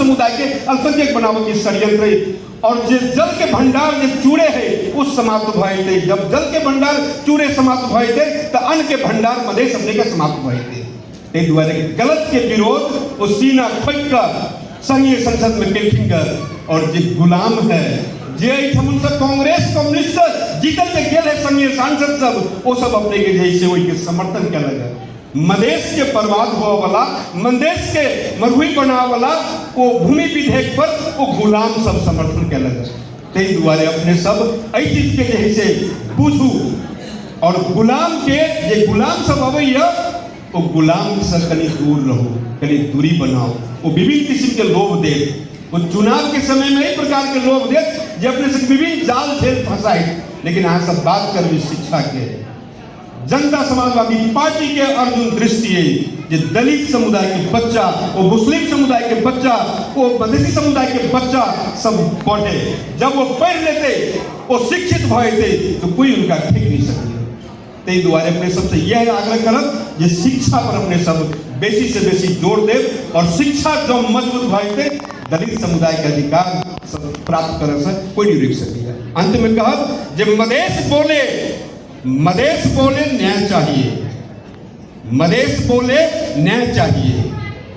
समुदाय के अल्पसंख्यक बनावे की षड्यंत्र और जे जल के भंडार जे चूड़े है उस समाप्त भय थे। जब जल के भंडार चूड़े समाप्त भय थे तो अन्न के भंडार मधेश अपने के समाप्त भय थे। ते द्वारा गलत के विरोध वो सीना ठोक कर संघीय संसद में बैठेंगे और जे गुलाम है जे हम सब कांग्रेस कम्युनिस्ट जीतल के गेल है संघीय सांसद सब वो सब अपने के जैसे वही के समर्थन के लगे। मधेश के बर्बाद हुआ वाला मधेश के मरुई बना वाला वो भूमि विधेयक पर वो गुलाम सब समर्थन के लगे। ते द्वारे अपने सब ऐ चीज के जैसे बुझू और गुलाम के जे गुलाम सब अवैया वो गुलाम से कहीं दूर रहो, कहीं दूरी बनाओ। वो विभिन्न किस्म के लोभ दे, वो चुनाव के समय में एक प्रकार के लोभ दे जो अपने से विभिन्न जाल खेल फंसाए। लेकिन यहाँ सब बात कर भी शिक्षा के जनता समाजवादी पार्टी के अर्जुन दृष्टि है जो दलित समुदाय के बच्चा, वो मुस्लिम समुदाय के बच्चा, वो मधेसी समुदाय के बच्चा सब पढ़े। जब वो पढ़ लेते, वो शिक्षित भय थे तो कोई उनका ठीक नहीं सकते। ते द्वारे अपने सबसे यह आग्रह करब जे शिक्षा पर अपने सब बेसी से बेसी जोर दे और शिक्षा जो मजबूत भय थे दलित समुदाय के अधिकार सब प्राप्त करे से कोई नहीं रोक सकेगा। अंत में कहब जे मधेश बोले न्याय चाहिए, मधेश बोले न्याय चाहिए,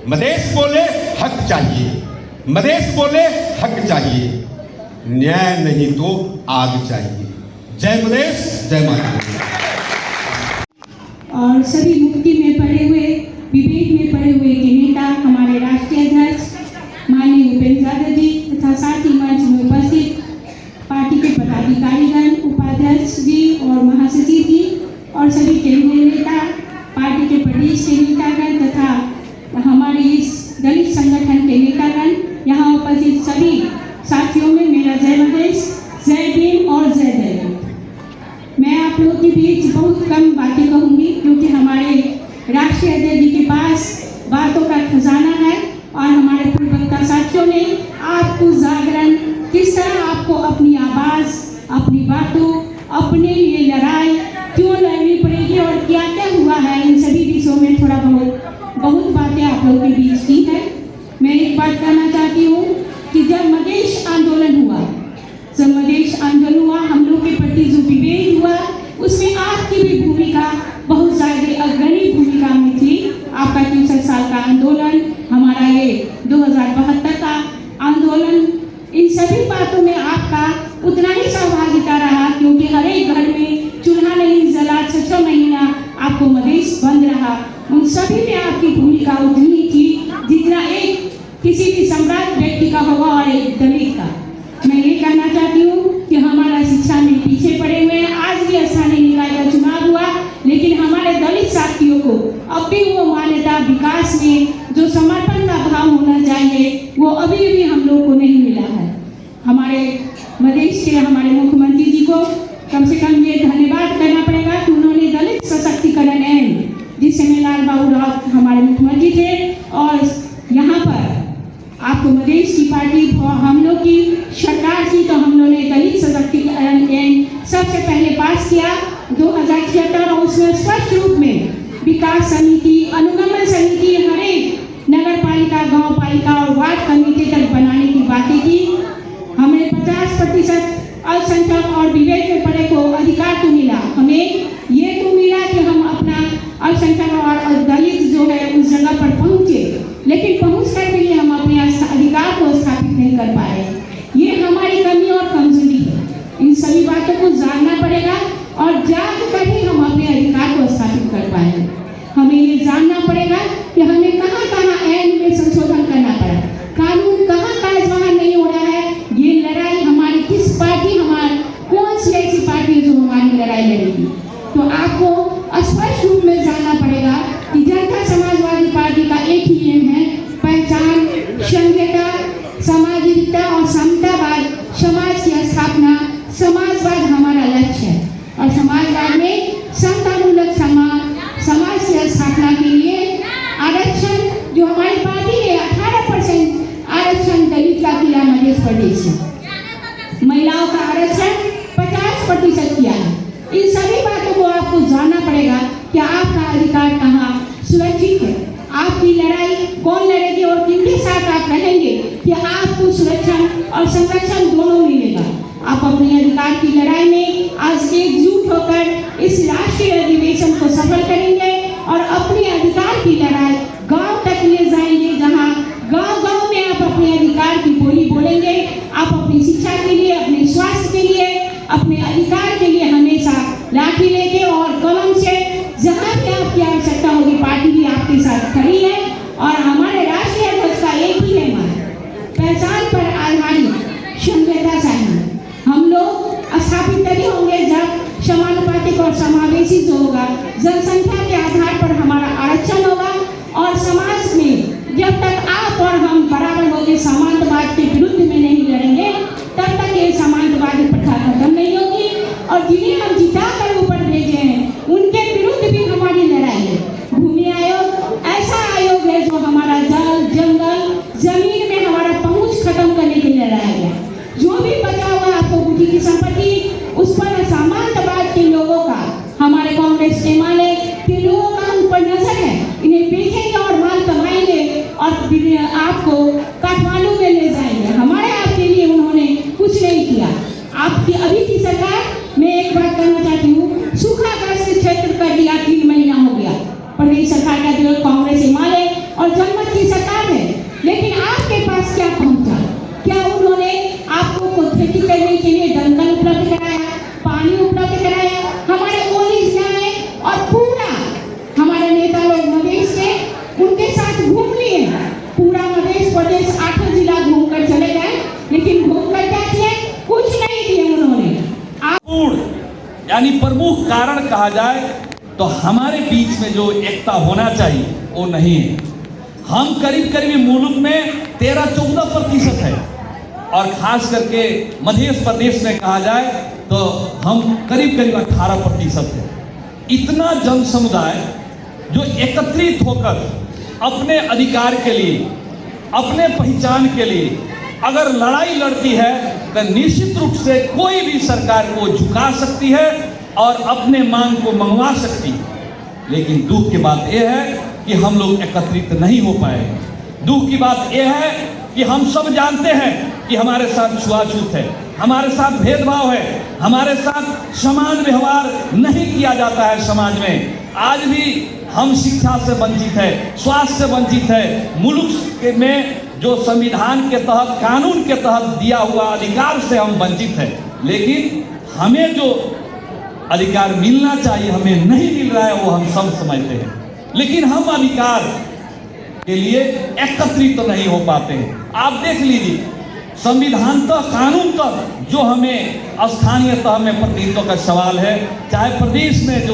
मधेश बोले हक चाहिए, मधेश बोले हक चाहिए, न्याय नहीं तो आग चाहिए। जय मधेश, जय माता। और सभी मुक्ति में पड़े हुए, विवेक में पड़े हुए के नेता हमारे राष्ट्रीय अध्यक्ष माननीय उपेंद्र यादव जी तथा साथ ही मंच में उपस्थित पार्टी के पदाधिकारीगण, उपाध्यक्ष जी और महासचिव जी और सभी केंद्रीय नेता, पार्टी के प्रदेश के नेतागण तथा हमारे इस दलित संगठन के नेतागण, यहाँ उपस्थित सभी साथियों में मेरा जय मधेश, जय भीम और जय दलित। मैं आप लोगों के बीच बहुत कम बातें कहूँगी क्योंकि हमारे राष्ट्रीय अध्यक्ष जी के पास बातों का खजाना है और हमारे पूर्व वक्ता साथियों ने आपको जागरण किस तरह आपको अपनी आवाज़, अपनी बातों, अपने लिए लड़ाई क्यों लड़नी पड़ेगी और क्या क्या हुआ है, इन सभी विषयों में थोड़ा बहुत बातें आप लोगों के बीच की है। मैं एक बात कहना चाहती हूँ कि जब मधेश आंदोलन हुआ, हम लोग के प्रति जो विवेक हुआ उसमें आपकी भी भूमिका बहुत ज़्यादा अग्रणी भूमिका में थी। आपका 63 साल का आंदोलन, हमारा ये 2072 का आंदोलन, इन सभी बातों में आपका उतना ही सहभागिता रहा क्योंकि हर एक घर में चूल्हा नहीं जला, 6 महीना आपको मधेश बंद रहा। उन सभी में आपकी भूमिका उतनी ही थी जितना एक किसी भी सम्राट व्यक्ति का होगा और एक दलित का। मैं ये कहना चाहती हूँ कि हमारा शिक्षा में पीछे पड़े हुए हैं। आज भी स्थानीय निकाय का चुनाव हुआ लेकिन हमारे दलित साथियों को अब भी वो मान्यता विकास में जो समर्पण का भाव होना चाहिए वो अभी भी हम लोग को नहीं मिला है। हमारे मधेश के हमारे मुख्यमंत्री जी को कम से कम ये धन्यवाद करना पड़ेगा कि उन्होंने दलित सशक्तिकरण एंड जिस समय लाल बाबू राव हमारे मुख्यमंत्री थे और यहाँ पर आपको मधेश की पार्टी हम लोग की सरकार थी तो हम लोग ने दलित सशक्तिकरण एंड सबसे पहले पास किया 2076 और उसमें स्पष्ट रूप में विकास समिति, अनुगमन समिति, हर एक नगर पालिका, गाँव पालिका और वार्ड कमेटी तक बनाने की बातें की। हमें 50% अल्पसंख्यक और विवेक में पड़े को अधिकार तो मिला, हमें ये तो मिला कि हम अपना अल्पसंख्यक और दलित जो है उस जगह पर पहुँचे, लेकिन पहुँच कर भी हम अपने अधिकार को स्थापित नहीं कर पाए। ये हमारी कमी और कमजोरी है। इन सभी बातों को जानना पड़ेगा और जान कर ही हम अपने अधिकार को स्थापित कर पाएंगे। हमें ये जानना पड़ेगा कि हमें कहाँ कहाँ ऐन में संशोधन करना पड़ा, कानून कहाँ वहाँ नहीं हो रहा है। ये लड़ाई हमारी किस पार्टी, हमारी कौन सी ऐसी पार्टी है जो हमारी लड़ाई लड़ेगी। तो आपको स्पष्ट रूप में जानना पड़ेगा कि जनता समाजवादी पार्टी का एक ही एम है, पहचान, संघीयता, सामाजिकता और समतावाद, समाज की स्थापना। समाजवाद हमारा लक्ष्य है और समाजवाद में समतामूलक समाज की स्थापना के लिए आरक्षण जो हमारी पार्टी ने 18% आरक्षण दलित का किया मध्य प्रदेश में, महिलाओं का आरक्षण 50% किया है। इन सभी बातों को आपको जानना पड़ेगा कि आपका अधिकार कहाँ सुरक्षित है, आपकी लड़ाई कौन लड़ेगी और किनके साथ आप रहेंगे। कि आपको सुरक्षा और संरक्षण दोनों मिलेगा। आप अपने अधिकार की लड़ाई में आज एकजुट होकर इस राष्ट्रीय अधिवेशन को सफल करेंगे और अपने अधिकार की लड़ाई गांव तक ले जाएंगे, जहां गांव-गांव में आप अपने अधिकार की बोली बोलेंगे। आप अपनी शिक्षा के लिए, अपने स्वास्थ्य के लिए, अपने अधिकार के लिए हमेशा लाठी लेके और कलम से जहां भी आपकी आवश्यकता होगी, पार्टी भी आपके साथ खड़ी है। और हमारे राष्ट्रीय ध्वज का एक ही है मान, पहचान पर आधारित संविधान शाही। हम लोग स्थापित तभी होंगे जब समानुपातिक और समावेशी जो होगा, जनसंख्या के आधार पर हमारा आरक्षण होगा। और समाज में जब तक आप और हम बराबर होकर समानतावाद के विरुद्ध में नहीं लड़ेंगे, तब तक ये समानतावादी प्रथा खत्म नहीं होगी। और जिन्हें हम जिताकर ऊपर भेजे हैं, उनके विरुद्ध भी हमारी लड़ाई है। भूमि आयोग ऐसा आयोग है जो हमारा जल, जंगल, जमीन में हमारा पहुंच खत्म करने के लिए लड़ाया गया। जो भी बचा हुआ आपको बुद्धि की संपत्ति, उस पर समानतावाद के लोगों का, हमारे कांग्रेस के माले के लोगों का ऊपर नजर है। इन्हें बेचेंगे और माल कमाएंगे और आपको काठमांडू में ले जाएंगे। हमारे आपके लिए उन्होंने कुछ नहीं किया। आपकी अभी की सरकार, मैं एक बात कहना चाहती हूँ, सूखाग्रस्त क्षेत्र कर दिया, 3 महीना हो गया। प्रदेश सरकार का जो कांग्रेस हिमालय और जनमत की सरकार है, लेकिन आपके पास क्या पहुंचा? क्या उन्होंने आपको खेती करने के लिए दलदल उपलब्ध कराया, पानी उपलब्ध कराया? हमारे कॉलेज जाए और पूरा हमारे नेता लोग मधेश से उनके साथ घूम लिए, पूरा मधेश प्रदेश 8 जिला घूमकर चले गए, लेकिन घूमकर क्या किए? कुछ नहीं किए उन्होंने। यानी प्रमुख कारण कहा जाए तो हमारे बीच में जो एकता होना चाहिए वो नहीं है। हम करीब करीब मुल्क में 13-14% है, और खास करके मध्य प्रदेश में कहा जाए तो हम करीब करीब 18% है। इतना जन समुदाय जो एकत्रित होकर अपने अधिकार के लिए, अपने पहचान के लिए अगर लड़ाई लड़ती है, तो निश्चित रूप से कोई भी सरकार को झुका सकती है और अपने मांग को मंगवा सकती है। लेकिन दुख की बात यह है कि हम लोग एकत्रित नहीं हो पाए। दुख की बात यह है कि हम सब जानते हैं कि हमारे साथ छुआछूत है, हमारे साथ भेदभाव है, हमारे साथ समान व्यवहार नहीं किया जाता है समाज में। आज भी हम शिक्षा से वंचित है, स्वास्थ्य से वंचित है, मुल्क में जो संविधान के तहत, कानून के तहत दिया हुआ अधिकार से हम वंचित है। लेकिन हमें जो अधिकार मिलना चाहिए हमें नहीं मिल रहा है, वो हम सब समझते हैं। लेकिन हम अधिकार के लिए एकत्रित तो नहीं हो पाते हैं। आप देख लीजिए, संविधान तक, कानून तक जो हमें स्थानीय तह में प्रतिनिधित्व का सवाल है, चाहे प्रदेश में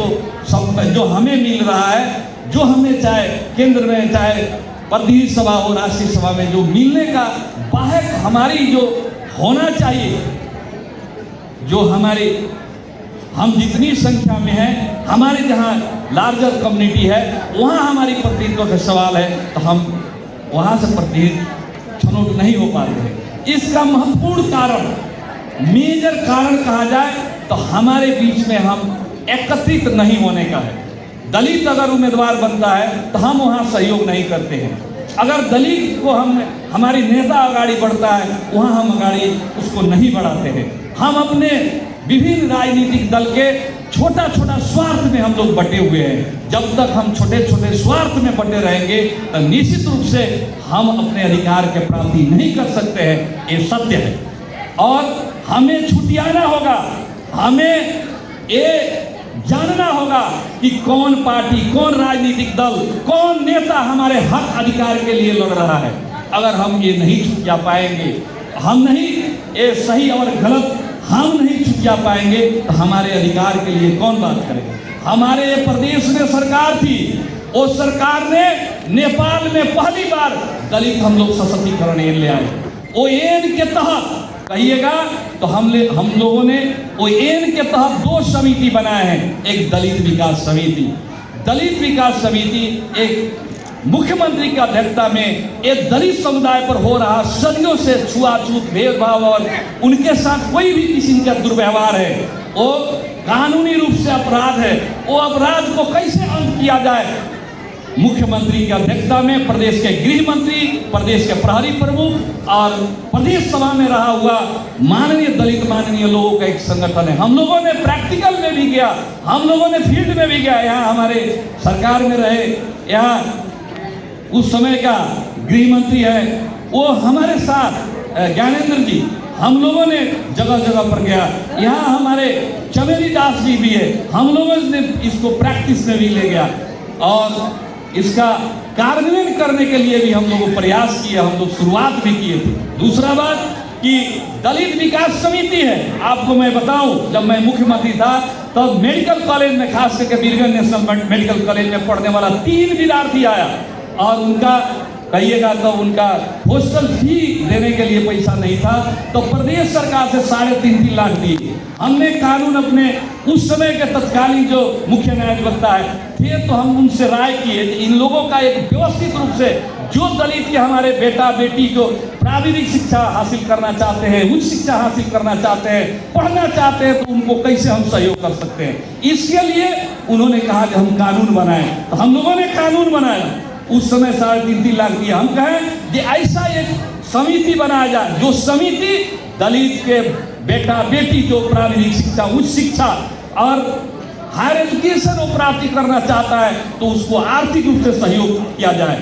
जो हमें मिल रहा है, जो हमें चाहे केंद्र में, चाहे प्रतिनिधि सभा हो, राष्ट्रीय सभा में जो मिलने का बाहर हमारी जो होना चाहिए, जो हमारी, हम जितनी संख्या में हैं, हमारे जहाँ लार्जर कम्युनिटी है वहाँ हमारी प्रतिनिधित्व का सवाल है, तो हम वहाँ से प्रतिनिधित्व छनौट नहीं हो पाते हैं। इसका महत्वपूर्ण कारण, मेजर कारण कहा जाए तो हमारे बीच में हम एकत्रित नहीं होने का है। दलित अगर उम्मीदवार बनता है तो हम वहाँ सहयोग नहीं करते हैं। अगर दलित को हमारी नेता आगाड़ी बढ़ता है, वहाँ हम आगाड़ी उसको नहीं बढ़ाते हैं। हम अपने विभिन्न राजनीतिक दल के छोटा छोटा स्वार्थ में हम लोग बटे हुए हैं। जब तक हम छोटे छोटे स्वार्थ में बटे रहेंगे तो निश्चित रूप से हम अपने अधिकार के प्राप्ति नहीं कर सकते हैं, ये सत्य है। और हमें छुटियाना होगा, हमें ये जानना होगा कि कौन पार्टी, कौन राजनीतिक दल, कौन नेता हमारे हक अधिकार के लिए लड़ रहा है। अगर हम ये नहीं छुटिया पाएंगे, हम नहीं, ये सही और गलत हम नहीं छुटिया पाएंगे, तो हमारे अधिकार के लिए कौन बात करेगा। हमारे प्रदेश में सरकार थी, उस सरकार ने नेपाल में पहली बार दलित हम लोग सशक्तिकरण एन ले आए। वो एन के तहत कहिएगा तो हम लोगों ने वो एन के तहत 2 समिति बनाए हैं। एक दलित विकास समिति, दलित विकास समिति एक मुख्यमंत्री की अध्यक्षता में एक दलित समुदाय पर हो रहा सदियों से छुआछूत, भेदभाव और उनके साथ कोई भी किस्म का दुर्व्यवहार है, वो कानूनी रूप से अपराध है। वो अपराध को कैसे अंत किया जाए, मुख्यमंत्री की अध्यक्षता में प्रदेश के गृह मंत्री, प्रदेश के प्रहरी प्रमुख और प्रदेश सभा में रहा हुआ माननीय दलित माननीय लोगों का एक संगठन है। हम लोगों ने प्रैक्टिकल में भी गया, हम लोगों ने फील्ड में भी गया। यहाँ हमारे सरकार में रहे, यहाँ उस समय का गृह मंत्री है, वो हमारे साथ ज्ञानेंद्र जी, हम लोगों ने जगह जगह पर गया। यहाँ हमारे चमेली दास जी भी है, हम लोगों ने इसको प्रैक्टिस में भी ले गया और इसका कार्यान्वयन करने के लिए भी हम लोगों प्रयास किए, हम लोग शुरुआत भी किए थे। दूसरा बात कि दलित विकास समिति है, आपको मैं बताऊं, जब मैं मुख्यमंत्री था तब मेडिकल कॉलेज में, खास करके बीरगंज नेशनल मेडिकल कॉलेज में पढ़ने वाला 3 विद्यार्थी आया और उनका कहिएगा तो उनका हॉस्टल फी देने के लिए पैसा नहीं था, तो प्रदेश सरकार से 3.5 लाख दिए। हमने कानून अपने उस समय के तत्कालीन जो मुख्य न्यायाधिवक्ता है थे, तो हम उनसे राय किए इन लोगों का एक व्यवस्थित रूप से, जो दलित के हमारे बेटा बेटी जो प्राविधिक शिक्षा हासिल करना चाहते हैं, उच्च शिक्षा हासिल करना चाहते हैं, पढ़ना चाहते हैं, तो उनको कैसे हम सहयोग कर सकते हैं। इसके लिए उन्होंने कहा कि हम कानून बनाएं, तो हम लोगों ने कानून बनाया। उस समय 3.5 लाख दिया। हम कहें कि ऐसा एक समिति बनाया जाए, जो समिति दलित के बेटा बेटी जो प्राविधिक शिक्षा, उच्च शिक्षा और हायर एजुकेशन वो प्राप्ति करना चाहता है, तो उसको आर्थिक रूप से सहयोग किया जाए।